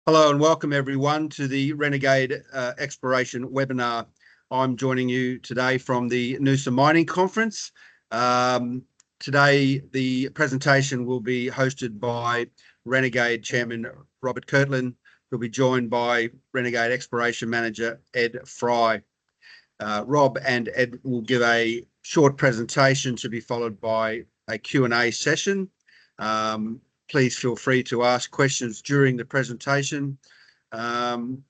Hello and welcome everyone to the Renegade Exploration webinar. I'm joining you today from the Noosa Mining Conference. Today the presentation will be hosted by Renegade Chairman Robert Kirtlan, who'll be joined by Renegade Exploration Manager Ed Fry. Rob and Ed will give a short presentation to be followed by a Q&A session. Please feel free to ask questions during the presentation and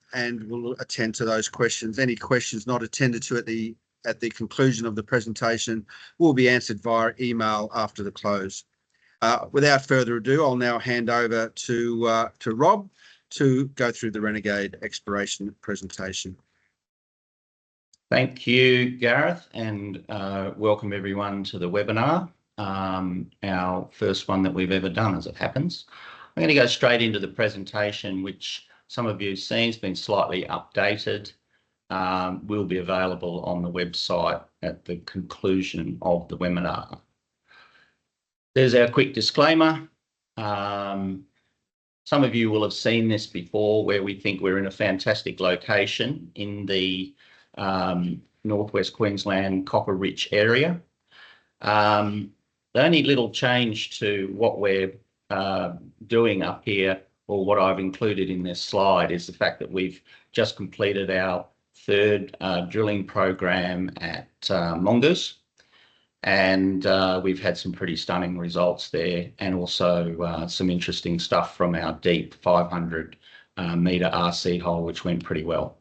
we'll attend to those questions. Any questions not attended to at the conclusion of the presentation will be answered via email after the close. Without further ado, I'll now hand over to Rob to go through the Renegade Exploration presentation. Thank you, Gareth, and welcome everyone to the webinar. Our first one that we've ever done, as it happens. I'm going to go straight into the presentation, which some of you have seen has been slightly updated. Will be available on the website at the conclusion of the webinar. There's our quick disclaimer. Some of you will have seen this before, where we think we're in a fantastic location in the northwest Queensland copper-rich area. The only little change to what we're doing up here, or what I've included in this slide, is the fact that we've just completed our third drilling program at Mongoose, and we've had some pretty stunning results there, and also some interesting stuff from our deep 500 metre RC hole, which went pretty well.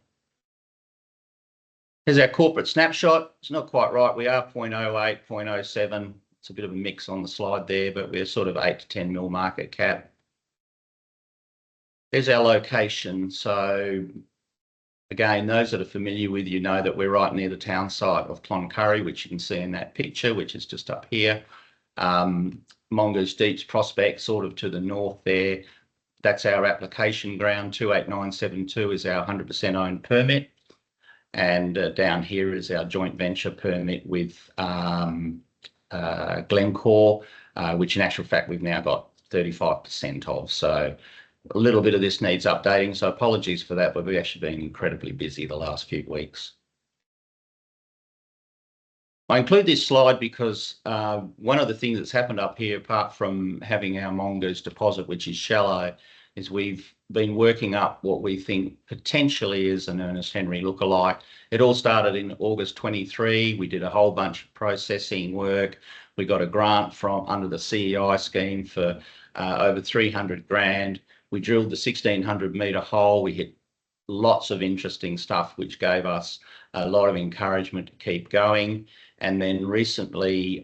Here's our corporate snapshot. It's not quite right. We are 0.08, 0.07. It's a bit of a mix on the slide there, but we're sort of 8 to 10 mil market cap. There's our location. So again, those that are familiar with you know that we're right near the town site of Cloncurry, which you can see in that picture, which is just up here. Mongoose Deeps prospect sort of to the north there. That's our application ground. 28972 is our 100% owned permit. And down here is our joint venture permit with Glencore, which in actual fact we've now got 35% of. So a little bit of this needs updating, so apologies for that, but we've actually been incredibly busy the last few weeks. I include this slide because one of the things that's happened up here, apart from having our Mongoose deposit, which is shallow, is we've been working up what we think potentially is an Ernest Henry lookalike. It all started in August 23. We did a whole bunch of processing work. We got a grant from under the CEI scheme for over 300 grand. We drilled the 1600 metre hole. We hit lots of interesting stuff, which gave us a lot of encouragement to keep going. And then recently,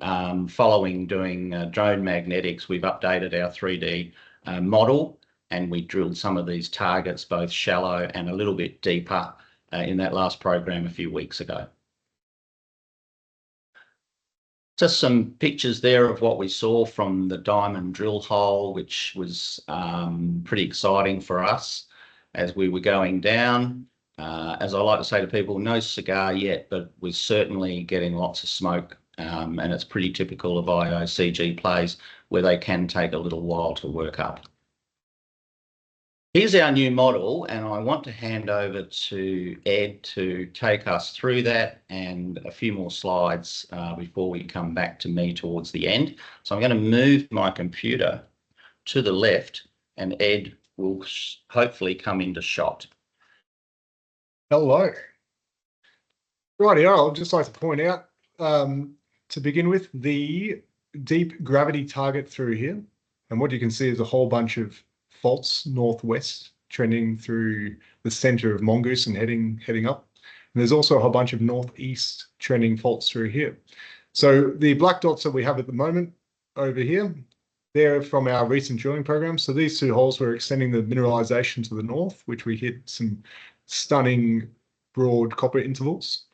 following doing drone magnetics, we've updated our 3D model, and we drilled some of these targets, both shallow and a little bit deeper, in that last program a few weeks ago. Just some pictures there of what we saw from the diamond drill hole, which was pretty exciting for us as we were going down. As I like to say to people, no cigar yet, but we're certainly getting lots of smoke, and it's pretty typical of IOCG plays where they can take a little while to work up. Here's our new model, and I want to hand over to Ed to take us through that and a few more slides before we come back to me towards the end. So I'm going to move my computer to the left, and Ed will hopefully come into shot. Hello. Rightio, I'd just like to point out, to begin with, the deep gravity target through here. And what you can see is a whole bunch of faults northwest trending through the center of Mongoose and heading up. And there's also a whole bunch of northeast trending faults through here. So the black dots that we have at the moment over here, they're from our recent drilling program. So these two holes were extending the mineralization to the north, which we hit some stunning broad copper intervals.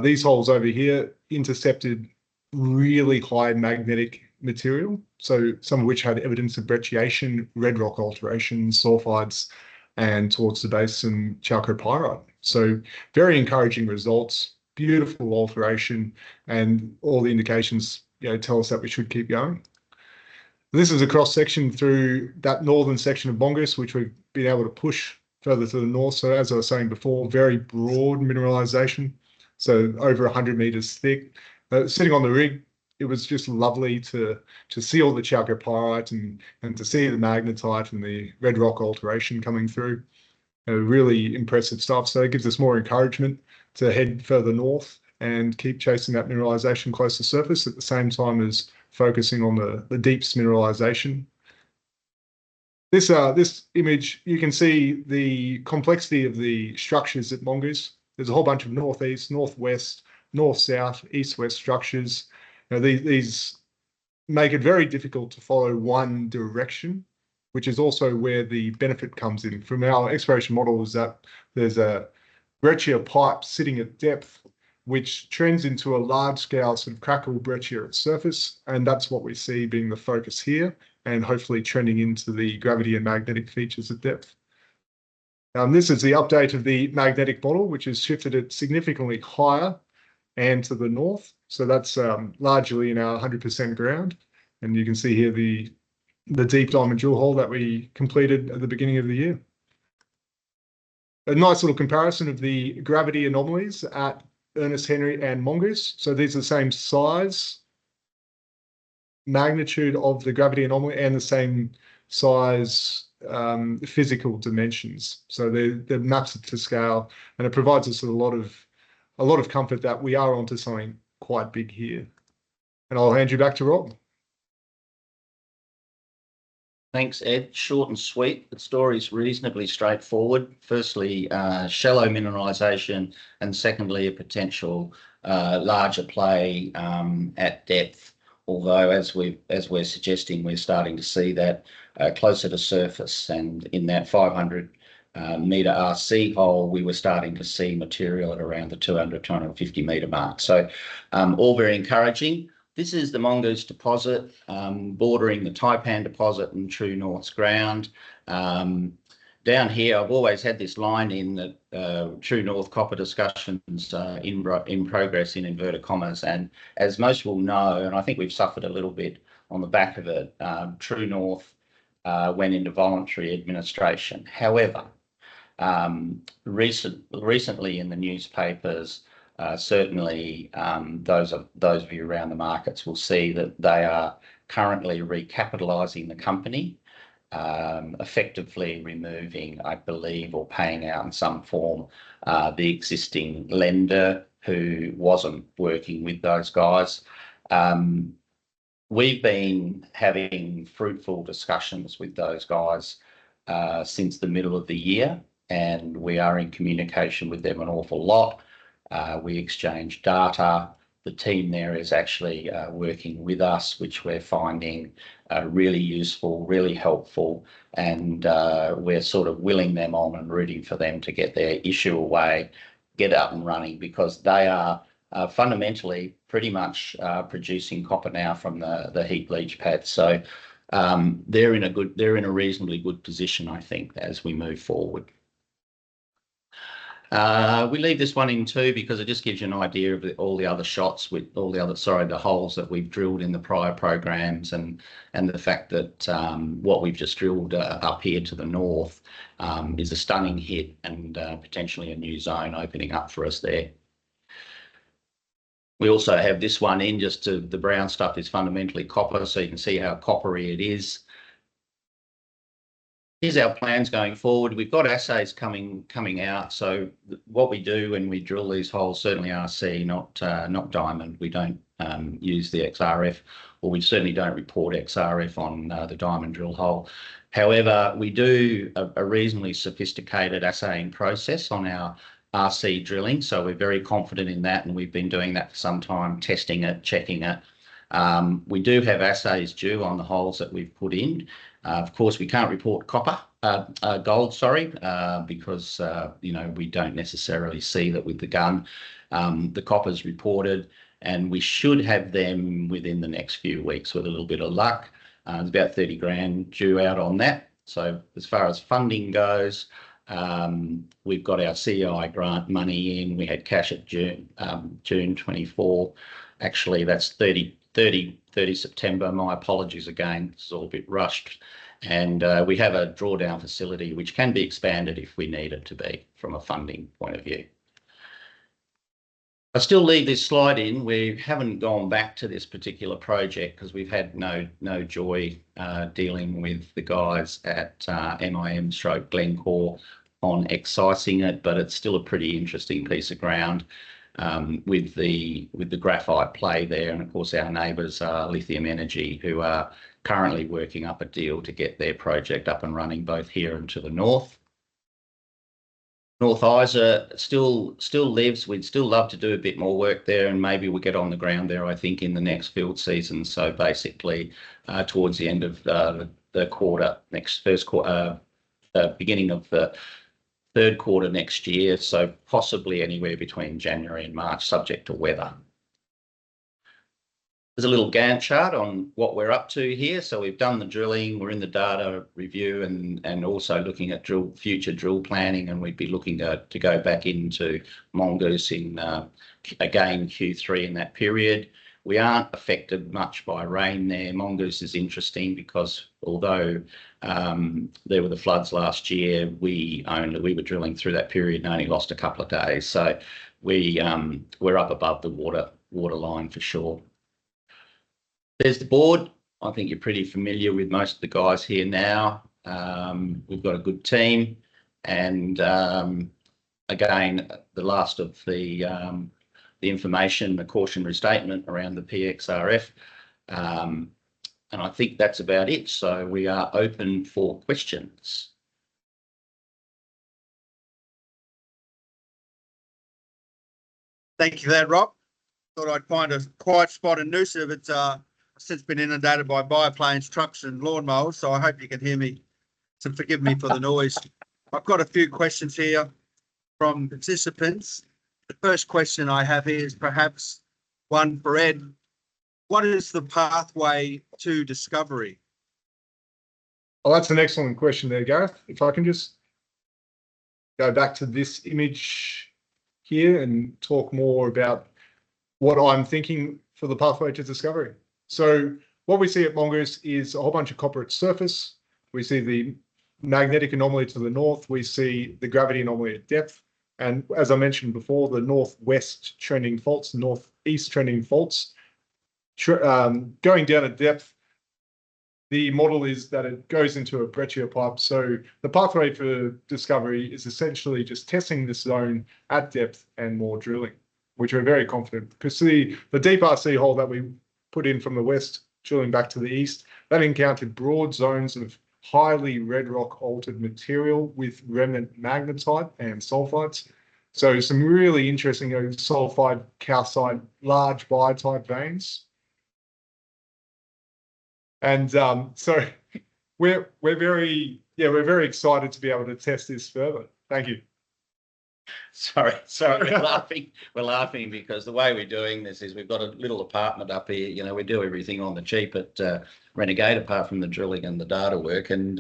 These holes over here intercepted really high magnetic material, so some of which had evidence of brecciation, red rock alteration, sulfides, and towards the base some chalcopyrite. So very encouraging results, beautiful alteration, and all the indications tell us that we should keep going. This is a cross section through that northern section of Mongoose, which we're been able to push further to the north. So as I was saying before, very broad mineralization, so over 100 meters thick. Sitting on the rig, it was just lovely to see all the chalcopyrite and to see the magnetite and the red rock alteration coming through. Really impressive stuff. So it gives us more encouragement to head further north and keep chasing that mineralization close to surface at the same time as focusing on the deeps mineralization. This image, you can see the complexity of the structures at Mongoose. There's a whole bunch of northeast, northwest, north-south, east-west structures. Now, these make it very difficult to follow one direction, which is also where the benefit comes in. From our exploration model is that there's a breccia pipe sitting at depth, which trends into a large-scale sort of crackle breccia at surface, and that's what we see being the focus here, and hopefully trending into the gravity and magnetic features at depth. This is the update of the magnetic model, which has shifted it significantly higher and to the north. So that's largely in our 100% ground. And you can see here the deep diamond drill hole that we completed at the beginning of the year. A nice little comparison of the gravity anomalies at Ernest Henry and Mongoose. So these are the same size, magnitude of the gravity anomaly, and the same size physical dimensions. So they're mapped to scale, and it provides us with a lot of comfort that we are onto something quite big here. And I'll hand you back to Rob. Thanks, Ed. Short and sweet. The story is reasonably straightforward. Firstly, shallow mineralisation, and secondly, a potential larger play at depth. Although, as we're suggesting, we're starting to see that closer to surface, and in that 500 metre RC hole, we were starting to see material at around the 200, 250 metre mark. So all very encouraging. This is the Mongoose deposit, bordering the Taipan deposit and True North's ground. Down here, I've always had this line in that True North copper discussions in progress, in inverted commas. And as most will know, and I think we've suffered a little bit on the back of it, True North went into voluntary administration. However, recently in the newspapers, certainly those of you around the markets will see that they are currently recapitalising the company, effectively removing, I believe, or paying out in some form the existing lender who wasn't working with those guys. We've been having fruitful discussions with those guys since the middle of the year, and we are in communication with them an awful lot. We exchange data. The team there is actually working with us, which we're finding really useful, really helpful, and we're sort of willing them on and rooting for them to get their issue away, get up and running, because they are fundamentally pretty much producing copper now from the heap leach pad. So they're in a reasonably good position, I think, as we move forward. We leave this one in too because it just gives you an idea of all the other shots with all the other, the holes that we've drilled in the prior programs, and the fact that what we've just drilled up here to the north is a stunning hit, and potentially a new zone opening up for us there. We also have this one in, just to the brown stuff is fundamentally copper, so you can see how coppery it is. Here's our plans going forward. We've got assays coming out. So what we do when we drill these holes, certainly RC, not diamond. We don't use the XRF, or we certainly don't report XRF on the diamond drill hole. However, we do a reasonably sophisticated assaying process on our RC drilling. So we're very confident in that, and we've been doing that for some time, testing it, checking it. We do have assays due on the holes that we've put in. Of course, we can't report gold, because we don't necessarily see that with the gun. The copper's reported, and we should have them within the next few weeks with a little bit of luck. There's about 30 grand due out on that. So as far as funding goes, we've got our CI grant money in. We had cash at June 24. Actually, that's 30 September. My apologies again. It's all a bit rushed. And we have a drawdown facility which can be expanded if we need it to be from a funding point of view. I still leave this slide in. We haven't gone back to this particular project because we've had no joy dealing with the guys at MIM/Glencore on excising it, but it's still a pretty interesting piece of ground with the graphite play there, and of course our neighbours are Lithium Energy, who are currently working up a deal to get their project up and running both here and to the north. North Isa still lives. We'd still love to do a bit more work there, and maybe we'll get on the ground there, I think, in the next field season. So basically towards the end of the quarter, beginning of the third quarter next year. So possibly anywhere between January and March, subject to weather. There's a little Gantt chart on what we're up to here. So we've done the drilling, we're in the data review, and also looking at future drill planning, and we'd be looking to go back into Mongoose in again Q3 in that period. We aren't affected much by rain there. Mongoose is interesting because although there were the floods last year, we were drilling through that period and only lost a couple of days. So we're up above the water line for sure. There's the board. I think you're pretty familiar with most of the guys here now. We've got a good team, and again, the last of the information, the cautionary statement around the PXRF, and I think that's about it. So we are open for questions. Thank you for that, Rob. Thought I'd find a quiet spot in Noosa, but it's since been inundated by biplanes, trucks and lawnmowers, so I hope you can hear me. So forgive me for the noise. I've got a few questions here from participants. The first question I have here is perhaps one for Ed. What is the pathway to discovery? Oh, that's an excellent question there, Gareth. If I can just go back to this image here and talk more about what I'm thinking for the pathway to discovery. So what we see at Mongoose is a whole bunch of copper at surface. We see the magnetic anomaly to the north. We see the gravity anomaly at depth. And as I mentioned before, the northwest trending faults, northeast trending faults. Going down at depth, the model is that it goes into a breccia pipe. So the pathway for discovery is essentially just testing this zone at depth and more drilling, which we're very confident, because the deep RC hole that we put in from the west, drilling back to the east, that encountered broad zones of highly red rock altered material with remnant magnetite and sulfides. So some really interesting sulfide, calcite, large biotite veins. And so we're very excited to be able to test this further. Thank you. Sorry, we're laughing because the way we're doing this is we've got a little apartment up here. You know, we do everything on the cheap at Renegade, apart from the drilling and the data work. And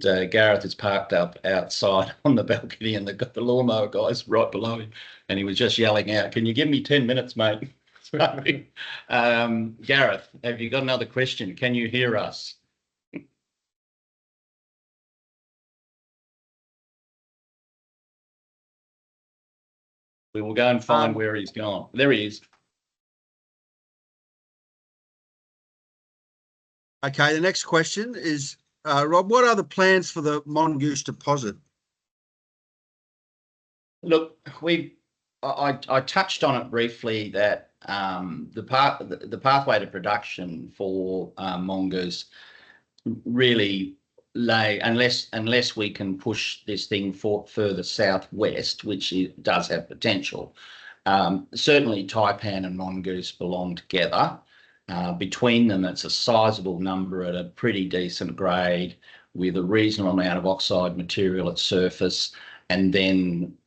Gareth is parked up outside on the balcony, and they've got the lawnmower guys right below him, and he was just yelling out, "Can you give me 10 minutes, mate?" So, Gareth, have you got another question? Can you hear us? We will go and find where he's gone. There he is. Okay, the next question is, Rob, what are the plans for the Mongoose deposit? Look, I touched on it briefly that the pathway to production for Mongoose really lay, unless we can push this thing further southwest, which it does have potential. Certainly Taipan and Mongoose belong together. Between them, it's a sizable number at a pretty decent grade with a reasonable amount of oxide material at surface. And then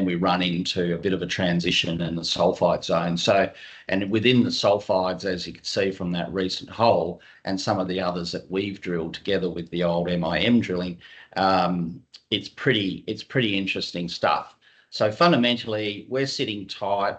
we run into a bit of a transition in the sulfide zone. So, and within the sulfides, as you can see from that recent hole and some of the others that we've drilled together with the old MIM drilling, it's pretty interesting stuff. So fundamentally, we're sitting tight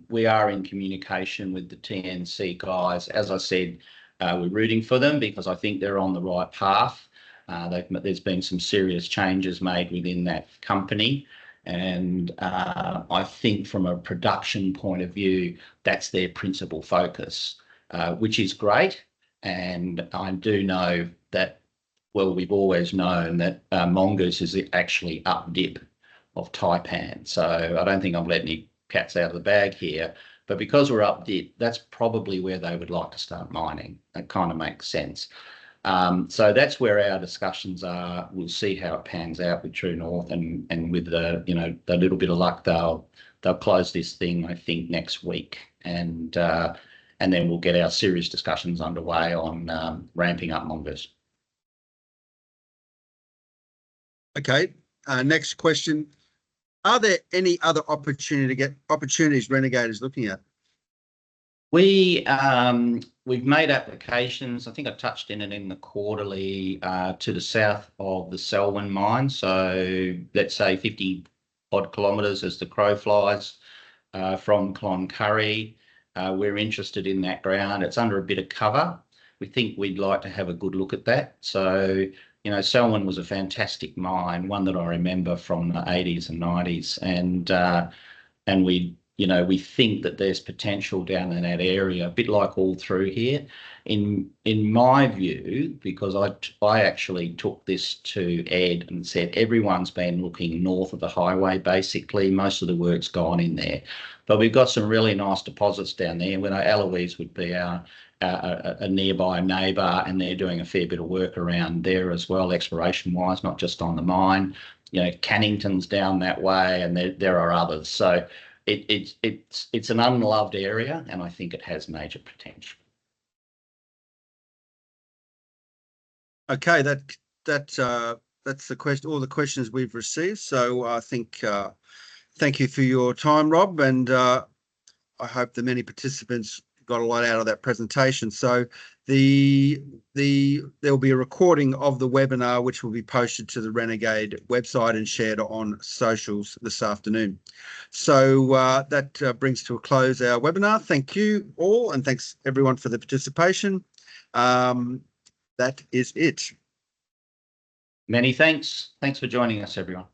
We are in communication with the TNC guys. As I said, we're rooting for them because I think they're on the right path. There's been some serious changes made within that company. And I think from a production point of view, that's their principal focus, which is great. And I do know that, well, we've always known that mongoose is actually up dip of taipan. So I don't think I'm letting any cats out of the bag here. But because we're up dip, that's probably where they would like to start mining. That kind of makes sense. So that's where our discussions are. We'll see how it pans out with True North, and with the little bit of luck, they'll close this thing, I think, next week, and then we'll get our serious discussions underway on ramping up mongoose. Okay. Next question. Are there any other opportunities Renegade is looking at? We've made applications. I think I touched in it in the quarterly to the south of the Selwyn mine. So let's say 50 odd kilometres as the crow flies from Cloncurry. We're interested in that ground. It's under a bit of cover. We think we'd like to have a good look at that. So, Selwyn was a fantastic mine, one that I remember from the 80s and 90s, and we think that there's potential down in that area, a bit like all through here. In my view, because I actually took this to Ed and said everyone's been looking north of the highway. Basically, most of the work's gone in there, but we've got some really nice deposits down there. When Eloise would be a nearby neighbour, and they're doing a fair bit of work around there as well, exploration-wise, not just on the mine. Cannington's down that way, and there are others. So it's an unloved area, and I think it has major potential. Okay, that's the question. All the questions we've received. So I think thank you for your time, Rob, and I hope the many participants got a lot out of that presentation. So there will be a recording of the webinar, which will be posted to the Renegade website and shared on socials this afternoon. So that brings to a close our webinar. Thank you all, and thanks everyone for the participation. That is it. Many thanks. Thanks for joining us, everyone.